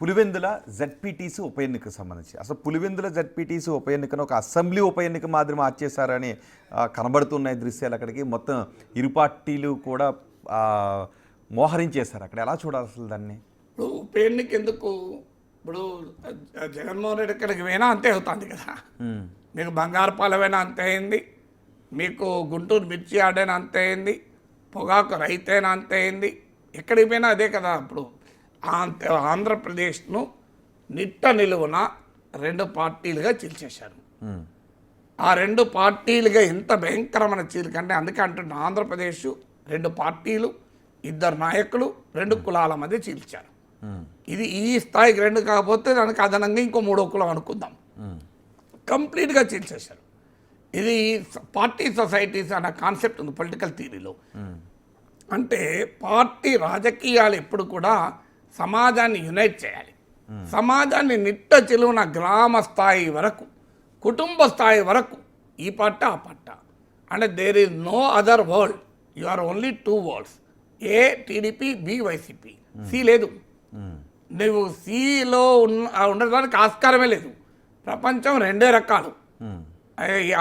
Pulivendula ZPTC ఉప ఎన్నికకు సంబంధించి అసలు పులివెందుల జెడ్పీటీసీ ఉప ఎన్నికను ఒక అసెంబ్లీ ఉప ఎన్నిక మాదిరి మార్చేశారని కనబడుతున్నాయి దృశ్యాలు. అక్కడికి మొత్తం ఇరు పార్టీలు కూడా మోహరించేశారు. అక్కడ ఎలా చూడాలి అసలు దాన్ని? ఇప్పుడు ఉప ఎన్నిక ఎందుకు? ఇప్పుడు జగన్మోహన్ రెడ్డి ఎక్కడికి పోయినా అంతే అవుతుంది కదా. మీకు బంగారుపాలెమైనా అంతే అయింది, మీకు గుంటూరు మిర్చి ఆడైనా అంతే అయింది, పొగాకు రైతైనా అంతే అయింది, ఎక్కడికి పోయినా అదే కదా. ఇప్పుడు ఆంధ్రప్రదేశ్ను నిట్ట నిలువున రెండు పార్టీలుగా చీల్చేశారు. ఆ రెండు పార్టీలుగా ఎంత భయంకరమైన చీలికంటే అందుకే అంటున్నా, ఆంధ్రప్రదేశ్ రెండు పార్టీలు, ఇద్దరు నాయకులు, రెండు కులాల మధ్య చీల్చారు. ఇది ఈ స్థాయికి రెండు కాకపోతే దానికి అదనంగా ఇంకో మూడో కులం అనుకుందాం, కంప్లీట్గా చీల్చేశారు. ఇది పార్టీ సొసైటీస్ అనే కాన్సెప్ట్ ఉంది పొలిటికల్ థియరీలో. అంటే పార్టీ రాజకీయాలు ఎప్పుడు కూడా సమాజాన్ని యునైట్ చేయాలి. సమాజాన్ని నిట్ట చెలువున గ్రామ స్థాయి వరకు, కుటుంబ స్థాయి వరకు ఈ పట్ట ఆ పట్ట అంటే there is no other world, you are only two worlds, A TDP, B YCP, C లేదు. నువ్వు సిలో ఉండడానికి ఆస్కారమే లేదు. ప్రపంచం రెండే రకాలు,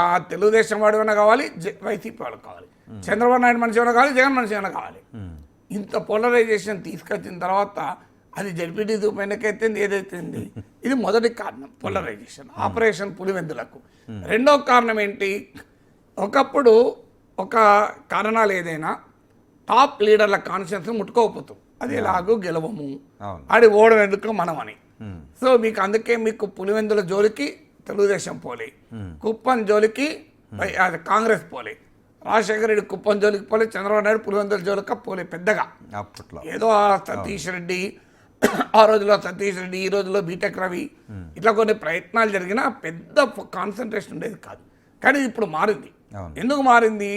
ఆ తెలుగుదేశం వాడు ఏమైనా కావాలి, వైసీపీ వాళ్ళు కావాలి, చంద్రబాబు నాయుడు మనిషి ఏమైనా కావాలి, జగన్ మనిషి ఏమైనా కావాలి. ఇంత పోలరైజేషన్ తీసుకొచ్చిన తర్వాత అది జడ్పీటీసీ ఉప ఎన్నికైతుంది, ఏదైతుంది. ఇది మొదటి కారణం పోలరైజేషన్, ఆపరేషన్ పులివెందులకు. రెండో కారణం ఏంటి? ఒకప్పుడు ఒక కారణాలు ఏదైనా టాప్ లీడర్ల కాన్షియన్స్ ముట్టుకోకపోతాం, అది ఎలాగో గెలవము, అది ఓడం ఎందుకు మనం అని. సో మీకు అందుకే మీకు పులివెందుల జోలికి తెలుగుదేశం పోలే, కుప్పం జోలికి కాంగ్రెస్ పోలే, రాజశేఖర రెడ్డి కుప్పం జోలికి పోలే, చంద్రబాబు నాయుడు పులివెందుల జోలికి పోలే. పెద్దగా ఏదో సతీష్ రెడ్డి, ఆ రోజులో సతీష్ రెడ్డి, ఈ రోజులో బీటెక్ రవి, ఇట్లా కొన్ని ప్రయత్నాలు జరిగినా పెద్ద కాన్సన్ట్రేషన్ ఉండేది కాదు. కానీ ఇప్పుడు మారింది. ఎందుకు మారింది?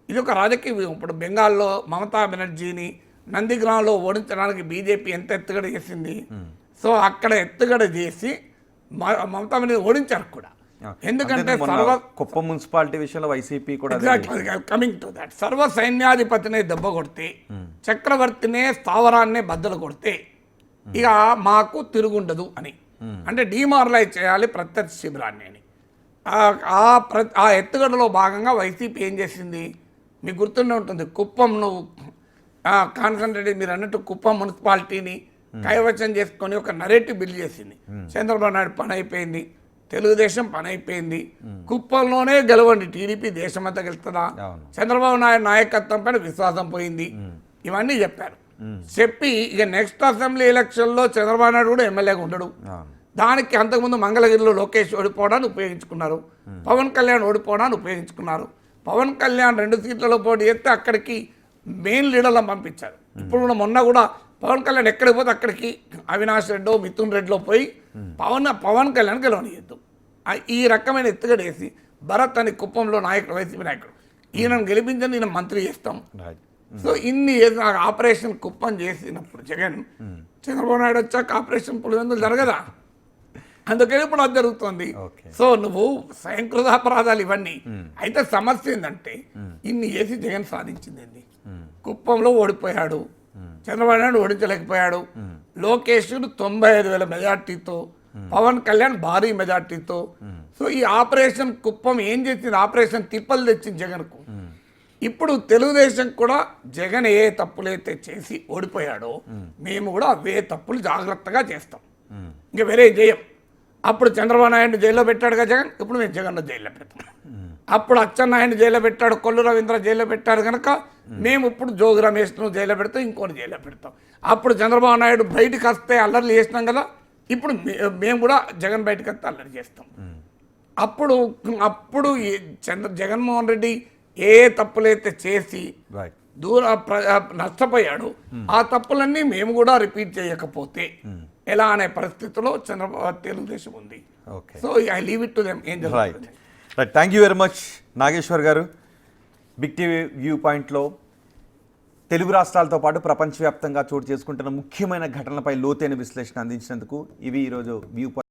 ఇది ఒక రాజకీయ వ్యూహం. ఇప్పుడు బెంగాల్లో మమతా బెనర్జీని నందిగ్రామ్లో ఓడించడానికి బీజేపీ ఎంత ఎత్తుగడ చేసింది. సో అక్కడ ఎత్తుగడ చేసి మమతా బెనర్జీ ఓడించారు కూడా. ఎందుకంటే కుప్పం మున్సిపాలిటీ విషయంలో వైసీపీ కూడా కమింగ్ టు దట్, సర్వ సైన్యాధిపతినే దెబ్బ కొడితే, చక్రవర్తినే స్థావరాన్నే బద్దలు కొడితే ఇక మాకు తిరుగుండదు అని, అంటే డిమారలైజ్ చేయాలి ప్రత్యర్థి శిబిరాన్ని అని. ఆ ఎత్తుగడలో భాగంగా వైసీపీ ఏం చేసింది మీకు గుర్తుండే ఉంటుంది. కుప్పం నువ్వు కాన్సన్ట్రేట్, మీరు అన్నట్టు కుప్పం మున్సిపాలిటీని కైవచం చేసుకొని ఒక నరేటివ్ బిల్డ్ చేసింది. చంద్రబాబు నాయుడు పని అయిపోయింది, తెలుగుదేశం పని అయిపోయింది, కుప్పంలోనే గెలవండి, టీడీపీ దేశమంతా గెలుస్తుందా, చంద్రబాబు నాయుడు నాయకత్వం పైన విశ్వాసం పోయింది, ఇవన్నీ చెప్పారు. చెప్పి ఇక నెక్స్ట్ అసెంబ్లీ ఎలక్షన్లో చంద్రబాబు నాయుడు కూడా ఎమ్మెల్యేగా ఉండడు. దానికి అంతకుముందు మంగళగిరిలో లోకేష్ ఓడిపోవడాన్ని ఉపయోగించుకున్నారు, పవన్ కళ్యాణ్ ఓడిపోవడాన్ని ఉపయోగించుకున్నారు. పవన్ కళ్యాణ్ 2 సీట్లలో పోటీ చేస్తే అక్కడికి మెయిన్ లీడర్లను పంపించారు. ఇప్పుడు కూడా మొన్న కూడా పవన్ కళ్యాణ్ ఎక్కడికి పోతే అక్కడికి అవినాష్ రెడ్డో మిథున్ రెడ్డిలో పోయి పవన్ కళ్యాణ్ గెలవనియద్దు, ఈ రకమైన ఎత్తుగడేసి భరత్ అని కుప్పంలో నాయకుడు, వైసీపీ నాయకుడు, ఈయనను గెలిపించని ఈయన మంత్రి చేస్తాం. సో ఇన్ని ఆపరేషన్ కుప్పం చేసినప్పుడు జగన్, చంద్రబాబు నాయుడు వచ్చాక ఆపరేషన్ పులివెందులు జరగదా, అందుకని ఇప్పుడు అది జరుగుతుంది. సో నువ్వు స్వయంకృత అపరాధాలు ఇవన్నీ. అయితే సమస్య ఏంటంటే ఇన్ని చేసి జగన్ సాధించింది ఏంది? కుప్పంలో ఓడిపోయాడు, చంద్రబాబు నాయుడు ఓడించలేకపోయాడు, లోకేష్ 95,000 మెజార్టీతో, పవన్ కళ్యాణ్ భారీ మెజార్టీతో. సో ఈ ఆపరేషన్ కుప్పం ఏం చేసింది? ఆపరేషన్ తిప్పలు తెచ్చింది జగన్కు. ఇప్పుడు తెలుగుదేశం కూడా జగన్ ఏ తప్పులైతే చేసి ఓడిపోయాడో మేము కూడా అవే తప్పులు జాగ్రత్తగా చేస్తాం, ఇంకా వేరే చేయం. అప్పుడు చంద్రబాబు నాయుడు జైల్లో పెట్టాడుగా జగన్, ఇప్పుడు మేము జగన్ను జైల్లో పెడతాం. అప్పుడు అచ్చెన్నాయుడు జైల్లో పెట్టాడు, కొల్లు రవీంద్ర జైల్లో పెట్టాడు కనుక మేము ఇప్పుడు జోగి రమేష్ను జైల్లో పెడతాం, ఇంకోటి జైల్లో పెడతాం. అప్పుడు చంద్రబాబు నాయుడు బయటకు వస్తే అల్లర్లు చేసినాం కదా, ఇప్పుడు మేము కూడా జగన్ బయటకు వస్తే అల్లరి చేస్తాం. అప్పుడు జగన్మోహన్ రెడ్డి ఏ తప్పులైతే చేసి నష్టపోయాడు, ఆ తప్పులన్నీ మేము కూడా రిపీట్ చేయకపోతే ఎలా అనే పరిస్థితిలో చంద్రబాబు తెలుగుదేశం ఉంది. So I leave it to them. ఏం జరుగుతుంది? Thank you very much Nageswar garu. Big TV view పాయింట్లో తెలుగు రాష్ట్రాలతో పాటు ప్రపంచవ్యాప్తంగా చోటు చేసుకుంటున్న ముఖ్యమైన ఘటనలపై లోతైన విశ్లేషణ అందించినందుకు ఇవి ఈరోజు వ్యూ పాయింట్.